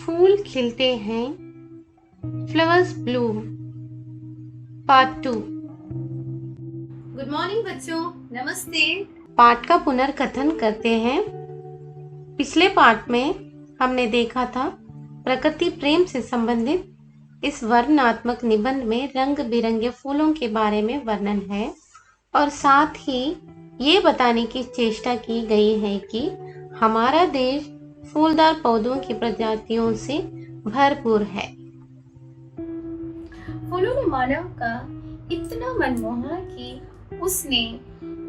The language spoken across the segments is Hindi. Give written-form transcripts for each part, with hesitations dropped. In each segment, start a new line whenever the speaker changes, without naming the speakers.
फूल खिलते हैं, flowers Bloom, part 2।
Good morning बच्चों, नमस्ते।
पाठ का पुनर्कथन करते हैं। पिछले पाठ में हमने देखा था प्रकृति प्रेम से संबंधित इस वर्णनात्मक निबंध में रंग बिरंगे फूलों के बारे में वर्णन है और साथ ही ये बताने की चेष्टा की गई है कि हमारा देश फूलदार पौधों की प्रजातियों से भरपूर है।
फूलों ने मानव का इतना मन मोहा कि उसने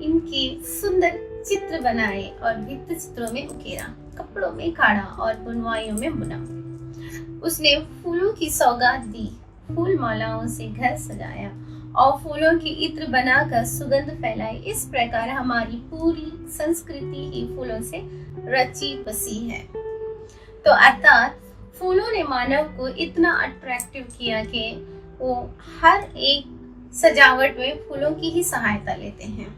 इनके सुंदर चित्र बनाए और भित्ति चित्रों में उकेरा, कपड़ों में काढ़ा और बुनवाइयों में बुना। उसने फूलों की सौगात दी, फूल मालाओं से घर सजाया और फूलों की इत्र बनाकर सुगंध फैलाई। इस प्रकार हमारी पूरी संस्कृति ही फूलों से रची बसी है। तो अर्थात फूलों ने मानव को इतना अट्रैक्टिव किया कि वो हर एक सजावट में फूलों की ही सहायता लेते हैं।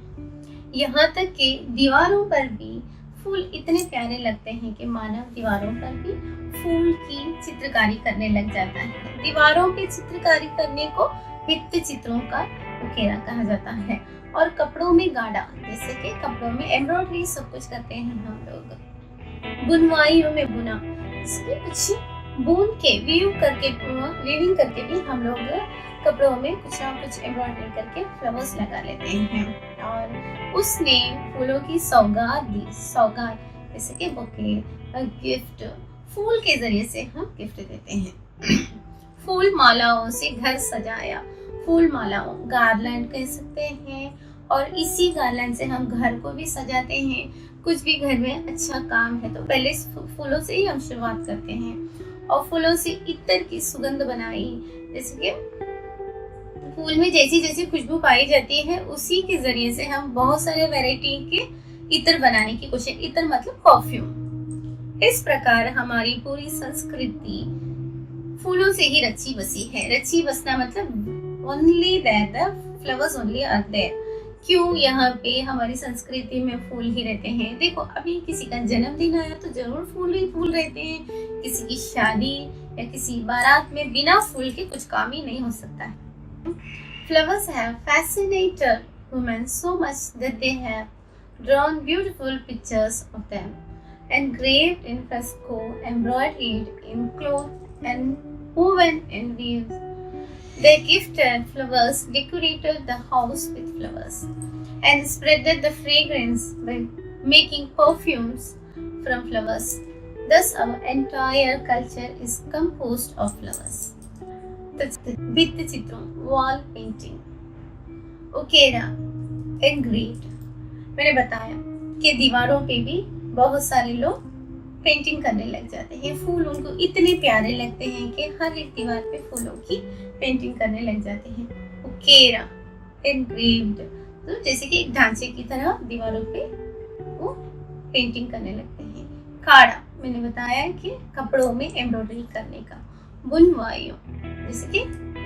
यहाँ तक कि दीवारों पर भी फूल इतने प्यारे लगते हैं कि मानव दीवारों पर भी फूल की चित्रकारी करने लग जाता है। दीवारों पे चित्रकारी करने को भित्ति चित्रों का उकेरा कहा जाता है। और कपड़ों में गाढ़ा, जैसे कि कपड़ों में एम्ब्रॉयडरी सब कुछ करते हैं हम लोग। बुनवाइयों में बुना, इसमें कुछ बुन के वीविंग करके भी हम लोग कपड़ों में कुछ ना कुछ एम्ब्रॉयडरी करके फ्लावर्स लगा लेते हैं। और उसने फूलों की सौगात दी, सौगात जैसे कि बुके, गिफ्ट, फूल के जरिए से हम गिफ्ट देते हैं। फूल मालाओं से घर सजाया, फूल मालाओं गार्लैंड कह सकते हैं, और इसी गार्लैंड से हम घर को भी सजाते हैं। कुछ भी घर में अच्छा काम है तो पहले फूलों से ही हम शुरुआत करते हैं। और फूलों से इत्र की सुगंध बनाई, जैसे कि फूल में जैसी जैसी खुशबू पाई जाती है उसी के जरिए से हम बहुत सारे वैरायटी के इत्र बनाने की कोशिश, इत्र मतलब परफ्यूम। इस प्रकार हमारी पूरी संस्कृति फूलों से ही रची बसी है। रची बसना मतलब only there the flowers only are there. क्यों यहाँ पे हमारी संस्कृति में फूल ही रहते हैं। देखो, अभी किसी का जन्मदिन आया तो जरूर फूल ही फूल रहते हैं। किसी की शादी या किसी बारात में बिना फूल के कुछ काम ही नहीं हो सकता है। Flowers have fascinated women so much that they have drawn beautiful pictures of them, engraved in fresco, embroidered in cloth and woven in weaves. They gifted flowers, decorated the house with flowers, and spreaded the fragrance by making perfumes from flowers. Thus, our entire culture is composed of flowers. भित्ति चित्रों, वॉल पेंटिंग, उकेरा, एंग्रेव्ड। मैंने बताया कि दीवारों पे भी बहुत सारे लोग पेंटिंग करने लग जाते हैं। फूल उनको इतने प्यारे लगते हैं कि हर एक दीवार पे फूलों की पेंटिंग करने लग जाते हैं। उकेरा, एंग्रेव्ड, तो जैसे कि एक ढांचे की तरह दीवारों पे वो पेंटिंग करने लगते हैं। काढ़ा, मैंने बताया कि कपड़ों में एम्ब्रॉयडरी करने का। बुनवाइयों, जैसे कि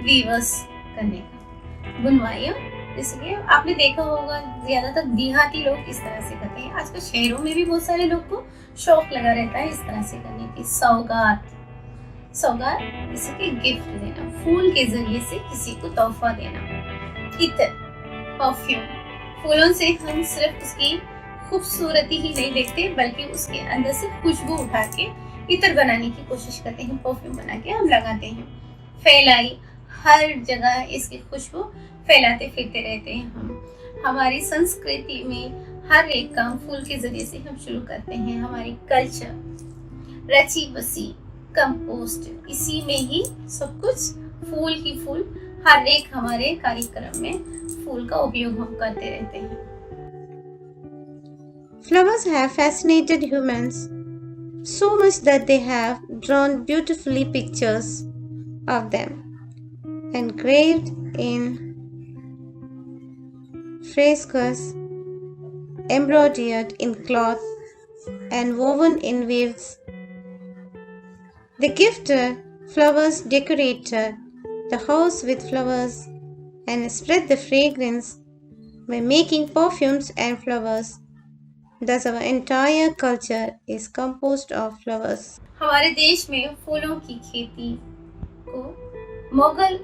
वीवर्स करने का। बुनवाइयों, जैसे कि आपने देखा होगा ज्यादातर देहाती लोग इस तरह से करते हैं। आजकल शहरों में भी बहुत सारे लोग को शौक लगा रहता है इस तरह से करने की। सौगात, सौगात जैसे कि गिफ्ट देना, फूल के जरिए से किसी को तोहफा देना। इत्र, परफ्यूम, फूलों से हम सिर्फ उसकी खूबसूरती ही नहीं देखते बल्कि उसके अंदर से खुशबू उठा के इत्र बनाने की कोशिश करते हैं, परफ्यूम बना के हम लगाते हैं। फैलाई, हर जगह इसकी खुशबू फैलाते फिरते रहते हैं हम। हमारी संस्कृति में हर एक काम फूल के जरिए से हम शुरू करते हैं। हमारी कल्चर रची बसी, कंपोस्ट, इसी में ही सब कुछ फूल ही फूल। हर एक हमारे कार्यक्रम में फूल का उपयोग हम करते रहते हैं।
Flowers have fascinated humans so much that they have drawn beautifully pictures of them, engraved in frescoes, embroidered in cloth, and woven in weaves. They gifted flowers, decorated the house with flowers, and spread the fragrance by making perfumes and flowers. Thus, our entire culture is composed of flowers.
हमारे देश में फूलों की खेती को मुगल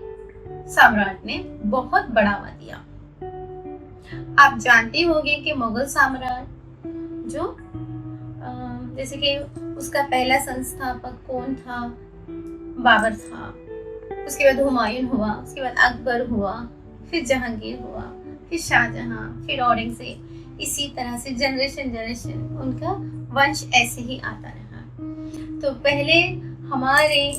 सम्राट ने बहुत बढ़ावा दिया। आप जानते होंगे कि मुगल सम्राट जो जैसे कि उसका पहला संस्थापक कौन था? बाबर था। उसके बाद हुमायूं हुआ, उसके बाद अकबर हुआ, फिर जहांगीर हुआ, फिर शाहजहां, फिर औरंगजेब। इसी तरह से जनरेशन उनका वंश ऐसे ही आता रहा। तो पहले हमारे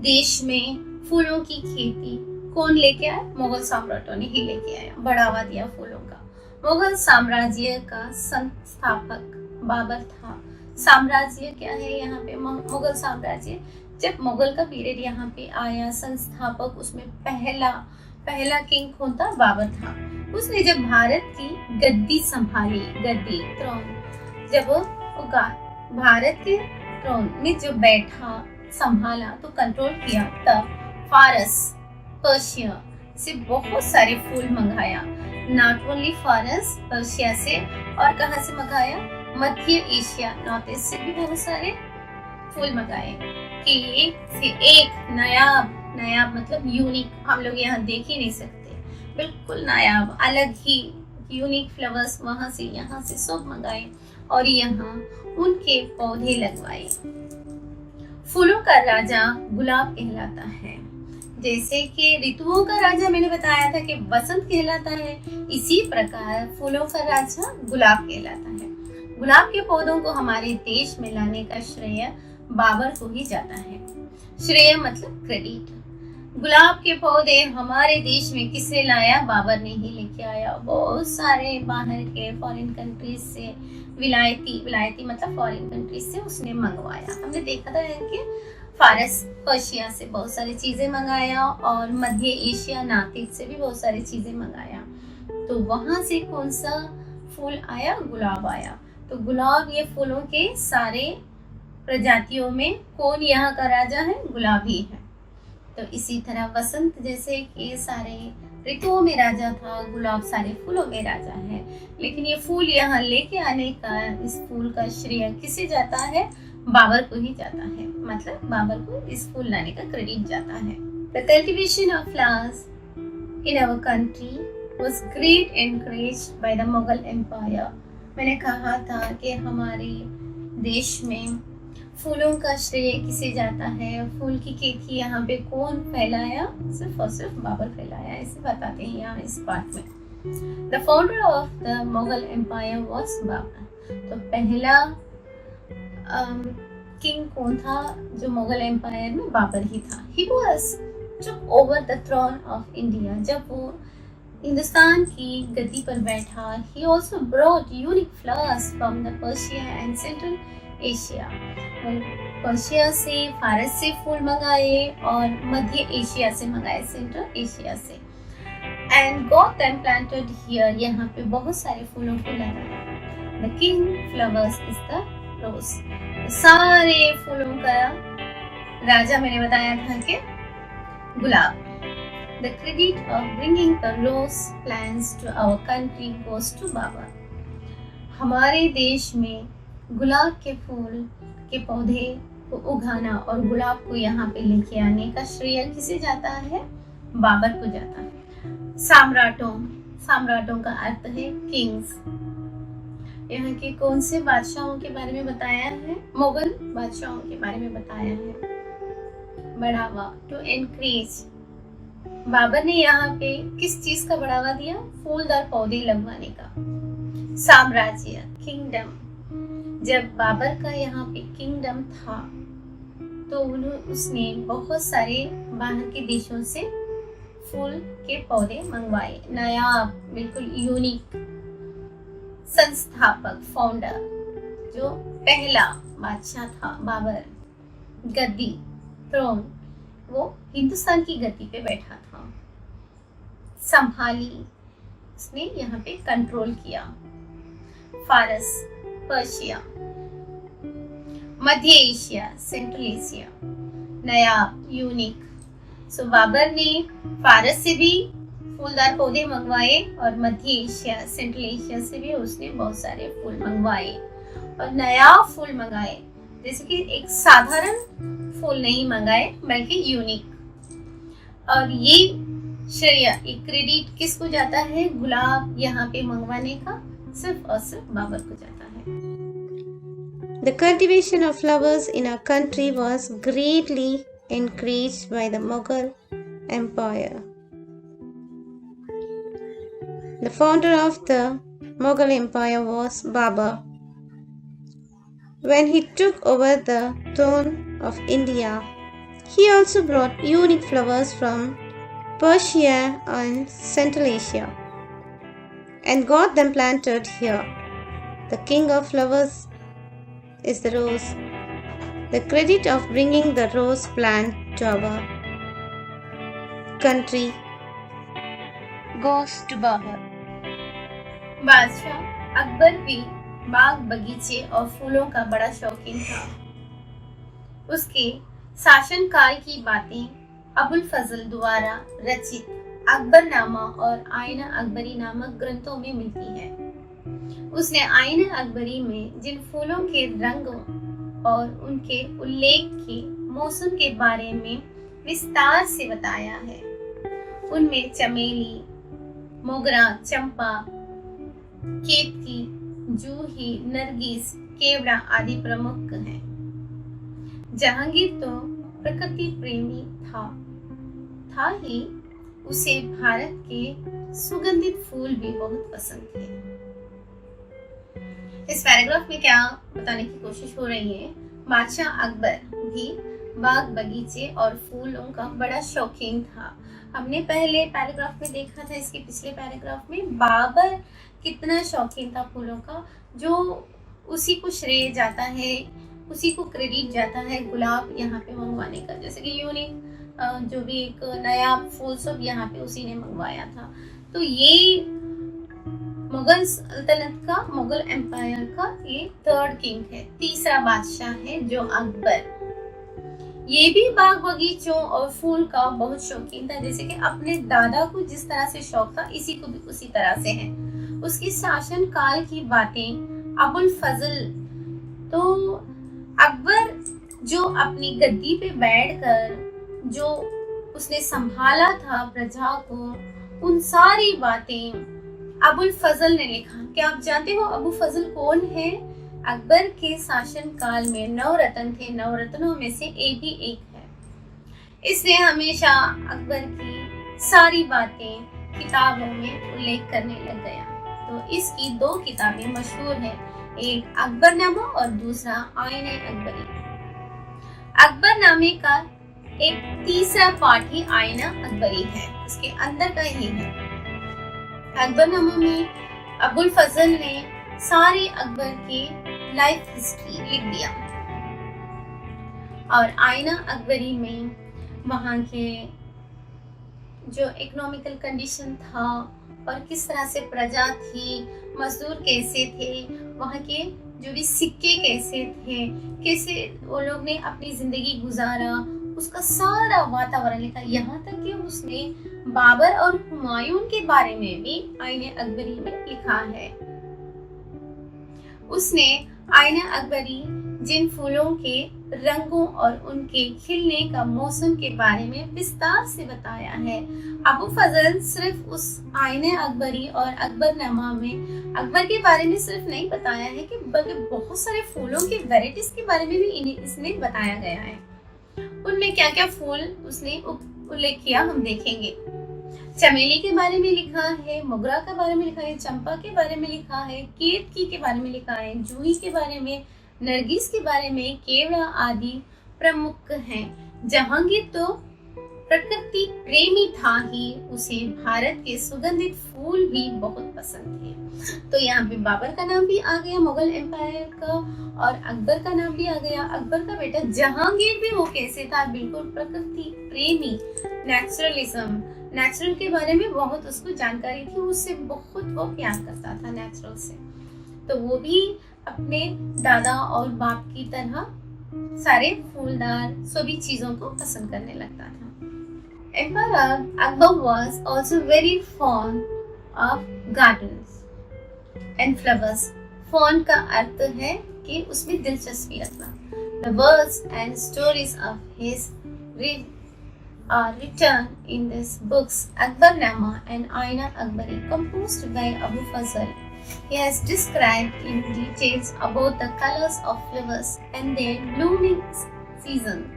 देश में फूलों की खेती कौन लेके आया? मुगल सम्राटों ने ही लेके आया, बढ़ावा दिया फूलों का। मुगल साम्राज्य का संस्थापक बाबर था। साम्राज्य क्या है यहाँ पे? मुगल साम्राज्य। जब मुगल का पीरियड यहाँ पे आया, संस्थापक उसमें पहला किंग कौन था? बाबर था। उसने जब भारत की गद्दी संभाली, गद्दी थ्रोन, जब वो भारत के थ्रोन में जो बैठा, संभाला, तो कंट्रोल किया, तब फारस, पर्शिया से बहुत सारे फूल मंगाया। नॉट ओनली फारस, पर्शिया से, और कहाँ से मंगाया? मध्य एशिया, नॉर्थ ईस्ट से भी बहुत सारे फूल मंगाए कि एक से एक नायाब मतलब यूनिक, हम लोग यहाँ देख ही नहीं सकते, बिल्कुल नायाब, अलग ही यूनिक फ्लावर्स वहां से यहाँ से सब मंगाए और यहाँ उनके पौधे लगवाए। फूलों का राजा गुलाब कहलाता है। जैसे कि ऋतुओं का राजा मैंने बताया था कि बसंत कहलाता है, इसी प्रकार फूलों का राजा गुलाब कहलाता है। गुलाब के पौधों को हमारे देश में लाने का श्रेय बाबर को ही जाता है। श्रेय मतलब क्रेडिट। गुलाब के पौधे हमारे देश में किसने लाया? बाबर ने ही लेके आया। बहुत सारे बाहर के फॉरेन कंट्रीज से, विलायती मतलब फॉरेन कंट्रीज से उसने मंगवाया। हमने देखा था कि फारस, पर्शिया से बहुत सारी चीजें मंगाया और मध्य एशिया, नॉर्थ ईस्ट से भी बहुत सारी चीजें मंगाया। तो वहां से कौन सा फूल आया? गुलाब आया। तो गुलाब, ये फूलों के सारे प्रजातियों में कौन यहाँ का राजा है? गुलाब ही है। तो इसी तरह वसंत जैसे कि सारे ऋतुओं में राजा था, गुलाब सारे फूलों में राजा है। लेकिन ये फूल यहाँ लेके आने का, इस फूल का श्रेय किसे जाता है? बाबर को ही जाता है। मतलब बाबर को इस फूल लाने का क्रेडिट जाता है। The cultivation of flowers in our country was great encouraged by the Mughal Empire. मैंने कहा था कि हमारे देश में फूलों का श्रेय किसे जाता है? फूल की खेती यहाँ पे कौन फैलाया? सिर्फ और सिर्फ बाबर फैलाया, ऐसे बताते हैं यहाँ इस पार्ट में। The founder of the Mughal Empire was Babar. तो पहला किंग कौन था जो मुगल एम्पायर में? बाबर ही था। He was took over the throne of India। जब वो हिंदुस्तान की गद्दी पर बैठा, he also brought unique flowers from the Persia and Central Asia। Persia से, फारस से फूल मंगाए और मध्य एशिया से मंगाए, सेंट्रल एशिया से। And got them planted here। यहाँ पे बहुत सारे फूलों को लगाया। The king flowers is the rose। सारे फूलों का राजा मैंने बताया था कि गुलाब। The credit of bringing the rose plants to our country goes to Babar. हमारे देश में गुलाब के फूल के पौधे को उगाना और गुलाब को यहाँ पे लेके आने का श्रेय किसे जाता है? बाबर को जाता है। सम्राटों का अर्थ है किंग्स। यहाँ के कौन से बादशाहों के बारे में बताया है? मुगल बादशाहों के बारे में बताया है। बढ़ावा, टू एनकरेज। बाबर ने यहाँ पे किस चीज का बढ़ावा दिया? फूलदार पौधे लगवाने का। साम्राज्य, किंगडम। जब बाबर का यहाँ पे किंगडम था तो उसने बहुत सारे बाहर के देशों से फूल के पौधे मंगवाए, नायाब, बिल्कुल यूनिक। संस्थापक, फाउंडर, जो पहला बादशाह था बाबर, गद्दी, थ्रोन, वो हिंदुस्तान की गद्दी पे बैठा था, संभाली, उसने यहाँ पे कंट्रोल किया। फारस, पर्शिया, मध्य एशिया, सेंट्रल एशिया, नायाब, यूनिक। सो बाबर ने फारस से भी फूलदार पौधे मंगवाए और मध्य एशिया, सेंट्रल एशिया से भी उसने बहुत सारे फूल मंगवाए और नया फूल मंगाए, जैसे कि एक साधारण फूल नहीं मंगाए बल्कि यूनिक। और ये श्रेय, एक क्रेडिट किसको जाता है? गुलाब यहाँ पे मंगवाने का सिर्फ और सिर्फ बाबर को जाता है।
The cultivation of flowers in our country was greatly increased by the Mughal Empire. The founder of the Mughal Empire was Babur. When he took over the throne of India, he also brought unique flowers from Persia and Central Asia and got them planted here. The king of flowers is the rose. The credit of bringing the rose plant to our country goes to Babur.
बादशाह अकबर भी बाग बगीचे और फूलों का बड़ा शौकीन था। उसके शासनकाल की बातें अबुल फजल द्वारा रचित अकबरनामा और आईना अकबरी नामक ग्रंथों में मिलती है। उसने आईना अकबरी में जिन फूलों के रंगों और उनके उल्लेख के मौसम के बारे में विस्तार से बताया है। उनमें चमेली, मोगरा, चंपा, केतकी, जूही, नरगिस, केवड़ा आदि प्रमुख हैं। जहांगीर तो प्रकृति प्रेमी था ही, उसे भारत के सुगंधित फूल भी बहुत पसंद थे। इस पैराग्राफ में क्या बताने की कोशिश हो रही है? बादशाह अकबर भी बाग बगीचे और फूलों का बड़ा शौकीन था। हमने पहले पैराग्राफ में देखा था, इसके पिछले पैराग्राफ में बाबर कितना शौकीन था फूलों का, जो उसी को श्रेय जाता है, उसी को क्रेडिट जाता है गुलाब यहाँ पे मंगवाने का। जैसे कि यूनिक जो भी एक नया फूल सब यहाँ पे उसी ने मंगवाया था। तो ये मुगल सल्तनत का, मुगल एम्पायर का ये थर्ड किंग है, तीसरा बादशाह है जो अकबर। ये भी बाग बगीचों और फूल का बहुत शौकीन था। जैसे कि अपने दादा को जिस तरह से शौक था, इसी को भी उसी तरह से है। उसकी शासन काल की बातें अबुल फजल, तो अकबर जो अपनी गद्दी पे बैठकर जो उसने संभाला था प्रजा को, उन सारी बातें अबुल फजल ने लिखा। क्या आप जानते हो अबू फजल कौन है? अकबर के शासन काल में 9 रत्न थे, 9 रत्नों में से ये भी एक है। इसने हमेशा अकबर की सारी बातें किताबों में उल्लेख करने लग गया। तो इसकी 2 किताबें मशहूर है, एक अकबरनामा और दूसरा आईने अकबरी। अकबरनामे का एक तीसरा पार्ट ही आईना अकबरी है, उसके अंदर का ही है। अकबरनामा में अबुल फजल ने सारी अकबर की लाइफ हिस्ट्री लिख दिया और आईना अकबरी में वहाँ के जो इकोनॉमिकल कंडीशन था और किस तरह से प्रजा थी, मजदूर कैसे थे, वहाँ के जो भी सिक्के कैसे थे, कैसे वो लोग ने अपनी जिंदगी गुजारा, उसका सारा वातावरण लिखा। यहाँ तक कि उसने बाबर और हुमायूं के बारे में भी आईने अकबरी में लिखा है। उसने आईना अकबरी जिन फूलों के रंगों और उनके खिलने का मौसम के बारे में विस्तार से बताया है। अबू फजल सिर्फ उस आईने अकबरी और अकबरनामा में अकबर के बारे में सिर्फ नहीं बताया है कि बल्कि बहुत सारे फूलों की वैरायटीज के बारे में भी इसमें बताया गया है। उनमें क्या क्या फूल उसने उल्लेख किया हम देखेंगे। चमेली के बारे में लिखा है, मोगरा के बारे में लिखा है, चंपा के बारे में लिखा है, केतकी के बारे में लिखा है, जूही के बारे में, नरगिस के बारे में, केवड़ा आदि प्रमुख हैं। जहांगीर तो प्रकृति प्रेमी था ही, उसे भारत के सुगंधित फूल भी बहुत पसंद थे। तो यहाँ पे बाबर का नाम भी आ गया मुगल एम्पायर का, और अकबर का नाम भी आ गया। अकबर का बेटा जहांगीर भी वो कैसे था? बिल्कुल प्रकृति प्रेमी, नेचुरलिज्म, नेचुरल के बारे में बहुत उसको जानकारी थी, उससे बहुत वो प्यार करता था नेचुरल से। तो वो भी अपने दादा और बाप की तरह सारे फूलदार सभी चीजों को पसंद करने लगता था। Emperor Akbar was also very fond of gardens and flowers. Fond का अर्थ है कि उसमें दिलचस्पी रखना. The words and stories of his are written in these books Akbarnama and Aina Akbari, composed by Abu Fazl. He has described in details about the colors of flowers and their blooming season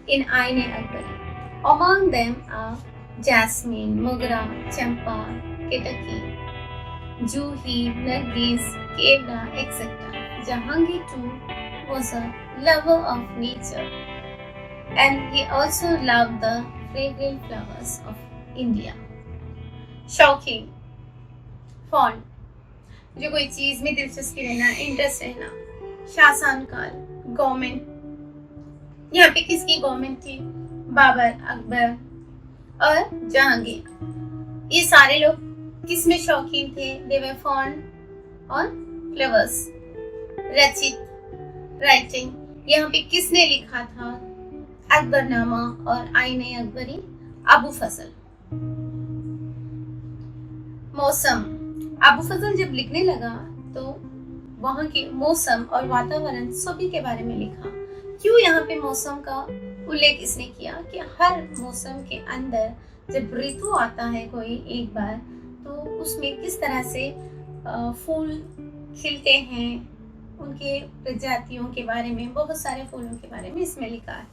in Aina Akbari. Among them are jasmine, mogra, champa, ketaki, juhi, nargis, kevda, etc. Jahangir too was a lover of nature, and he also loved the fragrant flowers of India. शौकीन, फॉन्ड, जो कोई चीज में दिलचस्पी रहना, इंटरेस्ट रहना. शासन काल, गवर्नमेंट. यहाँ पे किसकी गवर्नमेंट थी? बाबर, अकबर और जहांगीर. ये सारे लोग किस में शौकीन थे? दे वर फॉन्ड ऑन फ्लावर्स. रचित, राइटिंग, यहाँ पे किसने लिखा था? अकबरनामा और आईने अकबरी, अबू फजल. मौसम, अबू फजल जब लिखने लगा तो वहाँ के मौसम और वातावरण सभी के बारे में लिखा. क्यों यहाँ पे मौसम का उल्लेख इसने किया कि हर मौसम के अंदर जब ऋतु आता है कोई एक बार, तो उसमें किस तरह से फूल खिलते हैं, उनके प्रजातियों के बारे में, बहुत सारे फूलों के बारे में इसमें लिखा है.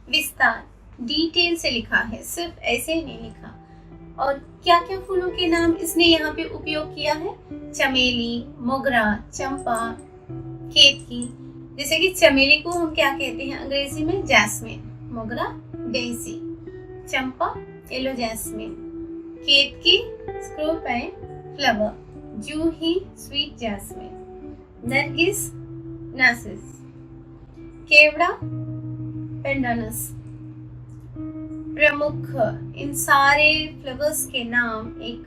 विस्तार, डिटेल से लिखा है, सिर्फ ऐसे ही नहीं लिखा. और क्या क्या फूलों के नाम इसने यहाँ पे उपयोग किया है? चमेली, मोगरा, चंपा, केतकी. जैसे कि चमेली को हम क्या कहते हैं अंग्रेजी में? जैस्मिन. मोगरा, डेजी. चंपा, येलो जैस्मिन. केतकी, स्क्रो पाइन फ्लावर. जूही, स्वीट जैस्मिन. नरगिस, नासिस. केवड़ा, पेंडानस. प्रमुख, इन सारे फ्लावर्स के नाम एक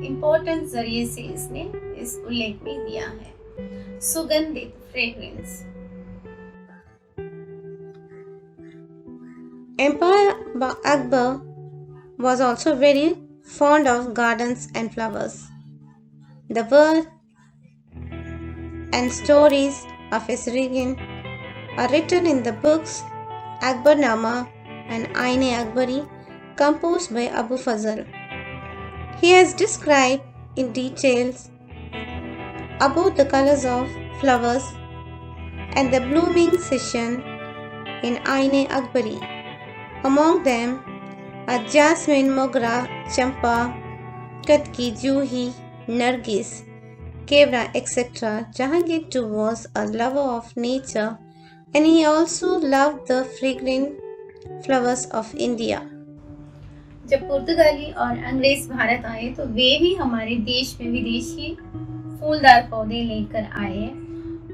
इम्पोर्टेंट जरिए से इसने इस उल्लेख में दिया है. सुगंधित, fragrance.
Emperor Akbar was also very fond of gardens and flowers. The word and stories of his reign are written in the books Akbarnama and Aine Akbari, composed by Abu Fazl. He has described in details about the colors of flowers and the blooming season in Aine Akbari. Among them are jasmine, mogra, champa, katki, juhi, nargis, kevra, etc. Jahangir too was a lover of nature, and he also loved the fragrant flowers of India.
जब पुर्तगाली और अंग्रेज भारत आए तो वे भी हमारे देश में विदेशी फूलदार पौधे लेकर आए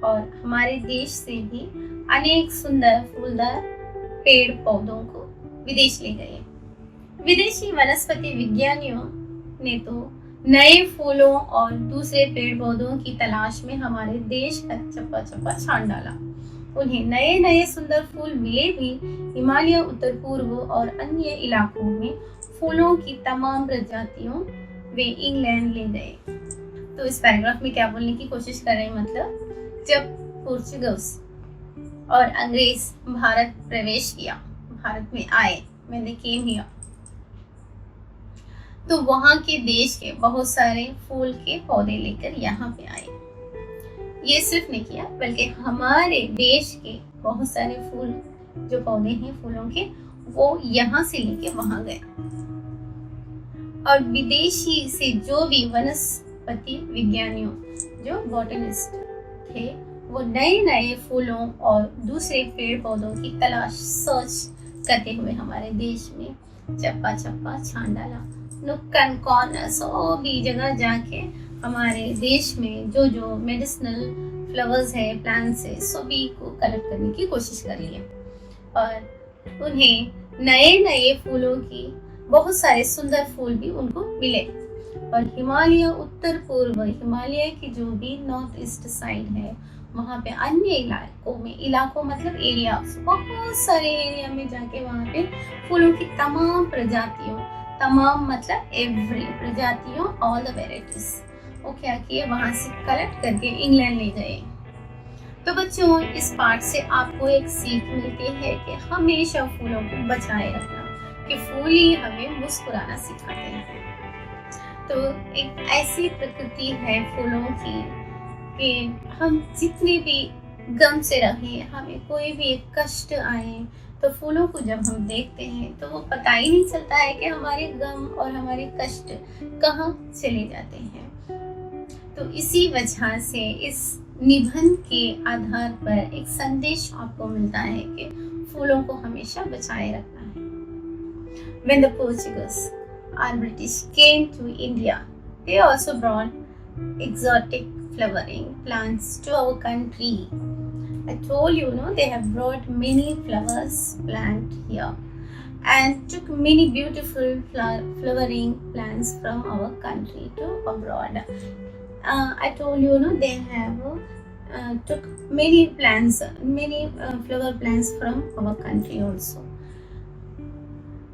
और हमारे देश से भी अनेक सुंदर फूलदार पेड़ पौधों को विदेश ले गए. विदेशी वनस्पति विज्ञानियों ने तो नए फूलों और दूसरे पेड़ पौधों की तलाश में हमारे देश का चप्पा चप्पा छान डाला. उन्हें नए नए सुंदर फूल मिले भी. हिमालय, उत्तर पूर्व और अन्य इलाकों में फूलों की तमाम प्रजातियों वे इंग्लैंड ले गए. तो इस पैराग्राफ में क्या बोलने की कोशिश कर रहे हैं? मतलब जब पोर्चुगीज और अंग्रेज भारत प्रवेश किया, भारत में आए, when they came here, तो वहाँ के देश के बहुत सारे फूल के पौधे लेकर यहाँ पे आए. ये सिर्फ नहीं किया बल्कि हमारे देश के बहुत सारे फूल जो पौधे हैं फूलों के, वो यहाँ से लेके वहां गए. और विदेशी से जो भी वनस्पति विज्ञानियों, जो बॉटनिस्ट थे, वो नए नए फूलों और दूसरे पेड़ पौधों की तलाश, सर्च करते हुए हमारे देश में चप्पा चप्पा छान डाला. नुक्कड़ कॉर्नर सभी जगह जाके हमारे देश में जो जो मेडिसिनल फ्लावर्स है, प्लांट्स है, सभी को कलेक्ट करने की कोशिश कर लिए. और उन्हें नए नए फूलों की बहुत सारे सुंदर फूल भी उनको मिले. और हिमालय, उत्तर पूर्व हिमालय की जो भी नॉर्थ ईस्ट साइड है, वहाँ पे अन्य इलाकों मतलब एरिया, बहुत सारे एरिया में जाके वहाँ पे फूलों की तमाम प्रजातियों, तमाम मतलब एवरी प्रजातियों, ऑल द वेराइटीज, वो क्या किए वहाँ से कलेक्ट करके इंग्लैंड ले गए। तो बच्चों, इस पाठ से आपको एक सीख मिलती है कि हमेशा फूलों को बचाए रखना, कि फूल ही हमें मुस्कुराना सिखाते हैं। तो एक ऐसी प्रकृति है फूलों की कि हम जितने भी गम से रहें, हमें कोई भी एक कष्ट आए, तो फूलों को जब हम देखते हैं तो वो पता ही नहीं चलता है कि हमारे गम और हमारे कष्ट कहाँ चले जाते हैं। तो इसी वजह से इस निबंध के आधार पर एक संदेश आपको मिलता है कि फूलों को हमेशा बचाए रखना है। When the Portuguese or British came to India, they also brought exotic flowering plants to our country. I told you, they have brought many flowers plant here and took many beautiful flowering plants from our country to abroad. I told you, they have took many plants, many flower plants from our country also,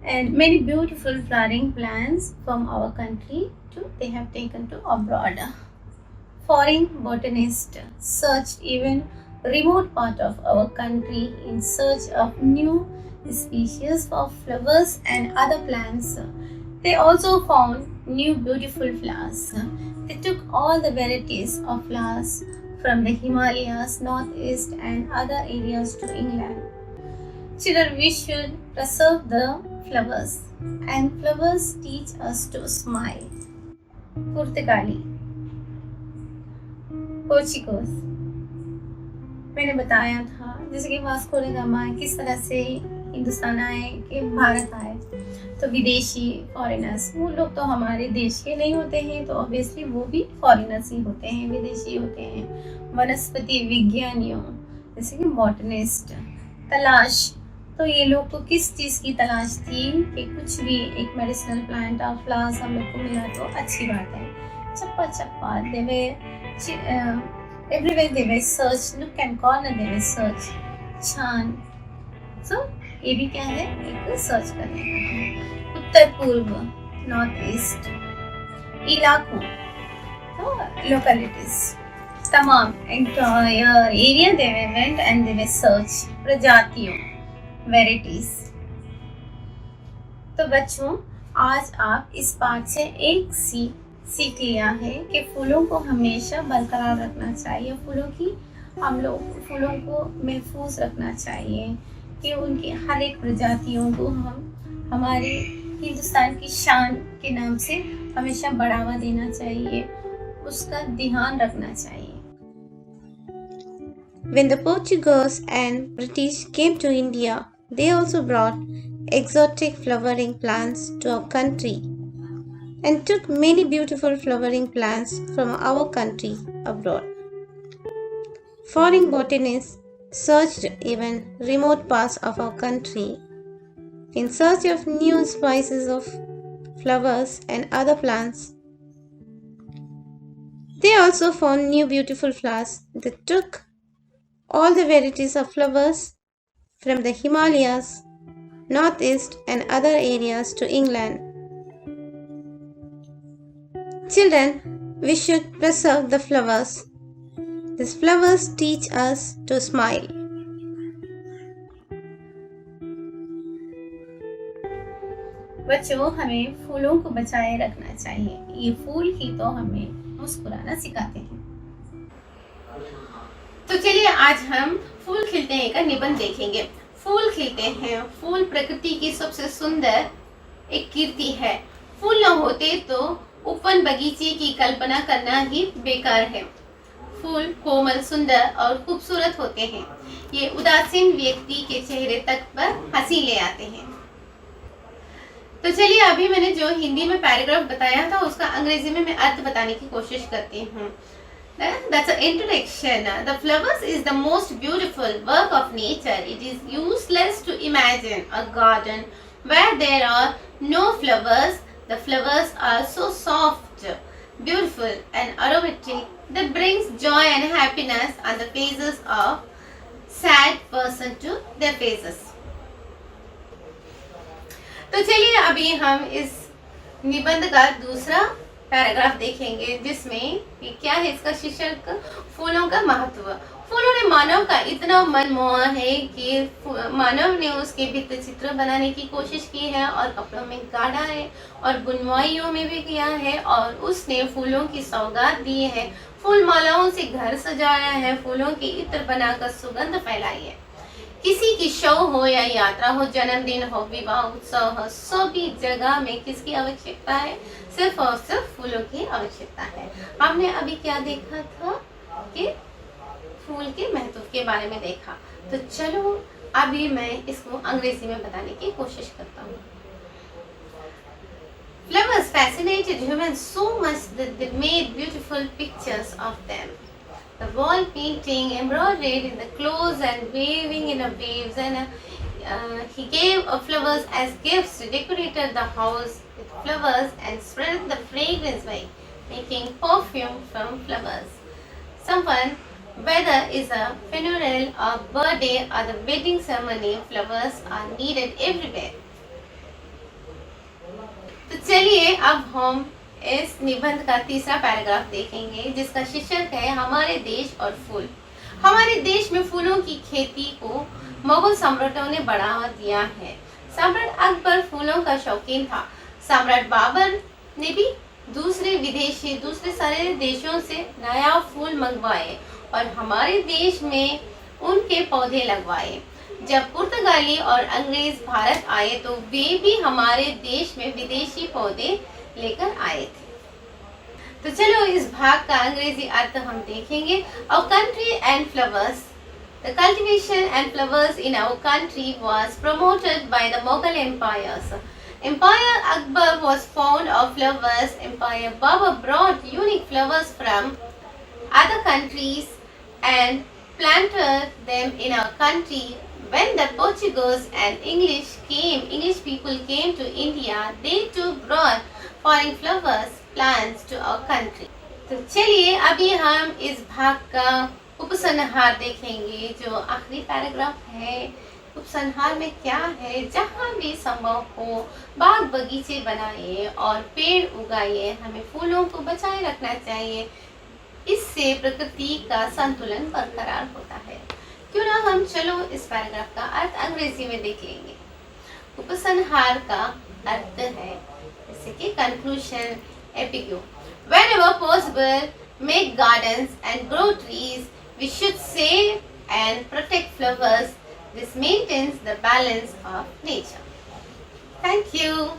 and many beautiful flowering plants from our country too they have taken to abroad. Foreign botanists searched even remote part of our country in search of new species of flowers and other plants. They also found new beautiful flowers. They took all the varieties of flowers from the Himalayas, northeast and other areas to England. Children, we should preserve the flowers, and flowers teach us to smile. पुर्तगाली, पोर्चुगीज, मैंने बताया था जैसे कि वास्को ड गामा किस तरह से हिंदुस्तान आए, कि भारत आए, तो विदेशी फॉरेनर्स, वो लोग तो हमारे देश के नहीं होते हैं, तो ऑब्वियसली वो भी फॉरेनर्स ही होते हैं, विदेशी होते हैं। वनस्पति विज्ञानियों जैसे कि बॉटनिस्ट, तलाश, तो ये लोग को किस चीज़ की तलाश थी कि कुछ भी एक मेडिसिनल प्लांट और फ्लावर्स हम लोग को मिला तो अच्छी बात है। चप्पा चप्पा देवे एवरीवेयर देवे सर्च, लुक एंड कॉर्नर देवे सर्च, छान, सो ये भी क्या है, एक सर्च करने का है। उत्तर पूर्व, नॉर्थ ईस्ट इलाकों, तो लोकेलिटीज, तमाम एंटायर एरिया देवे वेंट एंड देवे सर्च, प्रजातियों, वेराइटीज। तो बच्चों, आज आप इस पाठ से एक सीख लिया है कि फूलों को हमेशा बरकरार रखना चाहिए, हम लोग फूलों को महफूज रखना चाहिए, कि उनकी हर एक प्रजातियों को हम हमारे हिंदुस्तान की शान के नाम से हमेशा बढ़ावा देना चाहिए, उसका ध्यान रखना चाहिए।
When the Portuguese and British came to India, they also brought exotic flowering plants to our country and took many beautiful flowering plants from our country abroad. Foreign botanists searched even remote parts of our country in search of new species of flowers and other plants. They also found new beautiful flowers. They took all the varieties of flowers from the Himalayas, northeast and other areas to England. Children, we should preserve the flowers. These flowers teach us to smile.
बच्चों, हमें फूलों को बचाए रखना चाहिए, ये फूल ही तो हमें मुस्कुराना सिखाते हैं। तो चलिए आज हम फूल खिलते हैं का निबंध देखेंगे। फूल खिलते हैं, फूल प्रकृति की सबसे सुंदर एक कीर्ति है। फूल न होते तो उपवन बगीचे की कल्पना करना ही बेकार है। फूल कोमल, सुंदर और खूबसूरत होते हैं। ये उदासीन व्यक्ति के चेहरे तक पर हंसी ले आते हैं। तो चलिए अभी मैंने जो हिंदी में पैराग्राफ बताया था उसका अंग्रेजी में मैं अर्थ बताने की कोशिश करती हूँ। That's an introduction. The flowers is the most beautiful work of nature. It is useless to imagine a garden where there are no flowers. The flowers are so soft beautiful and aromatic that brings joy and happiness on the faces of sad person to their faces. तो चलिए अभी हम इस निबंध का दूसरा पैराग्राफ देखेंगे, जिसमें ये क्या है, इसका शीर्षक फूलों का महत्व। फूलों ने मानव का इतना मन मोहा है कि मानव ने उसके भित्ति चित्र बनाने की कोशिश की है और कपड़ों में गाढ़ा है और बुनवाइयों में भी किया है, और उसने फूलों की सौगात दी है, फूल मालाओं से घर सजाया है, फूलों के इत्र बनाकर सुगंध फैलाई है। किसी की शव हो या यात्रा हो, जन्मदिन हो, विवाह उत्सव हो, सभी जगह में किसकी आवश्यकता है? सिर्फ और सिर्फ फूलों की आवश्यकता है। हमने अभी क्या देखा था कि फूल के महत्व के बारे में देखा। तो चलो अभी मैं इसको अंग्रेजी में बताने की कोशिश करता हूँ। Flowers fascinated humans so much that they made beautiful pictures of them. The wall painting embroidered in the clothes and waving in the waves, and he gave flowers as gifts, decorated the house with flowers and spread the fragrance by making perfume from flowers. Someone, whether it's a funeral or birthday or the wedding ceremony, flowers are needed everywhere. तो चलिए अब हम इस निबंध का तीसरा पैराग्राफ देखेंगे, जिसका शीर्षक है हमारे देश और फूल। हमारे देश में फूलों की खेती को मुगल सम्राटों ने बढ़ावा दिया है। सम्राट अकबर फूलों का शौकीन था। सम्राट बाबर ने भी दूसरे सारे देशों से नया फूल मंगवाए और हमारे देश में उनके पौधे लगवाए। जब पुर्तगाली और अंग्रेज भारत आए तो वे भी हमारे देश में विदेशी पौधे लेकर आए थे। तो चलो इस भाग का अंग्रेजी अर्थ हम देखेंगे। Our country and flowers. The cultivation and flowers in our country was promoted by the Mughal empires. Empire Akbar was fond of flowers. Empire Babur brought unique flowers from other countries and planted them in our country. When the Portuguese and English people came to India, they too brought foreign flowers, plants to our country. तो चलिए अभी हम इस भाग का उपसंहार देखेंगे, जो आखिरी पैराग्राफ है। उपसंहार में क्या है? जहाँ भी संभव हो बाग बगीचे बनाइए और पेड़ उगाइए। हमें फूलों को बचाए रखना चाहिए, इससे प्रकृति का संतुलन बरकरार होता है। क्यों ना हम चलो इस पैराग्राफ का अर्थ अंग्रेजी में देख लेंगे। उपसंहार का अर्थ है जैसे कि conclusion, एपिग्यू। Whenever possible, make gardens and grow trees. We should save and protect flowers. This maintains the balance of nature. Thank you.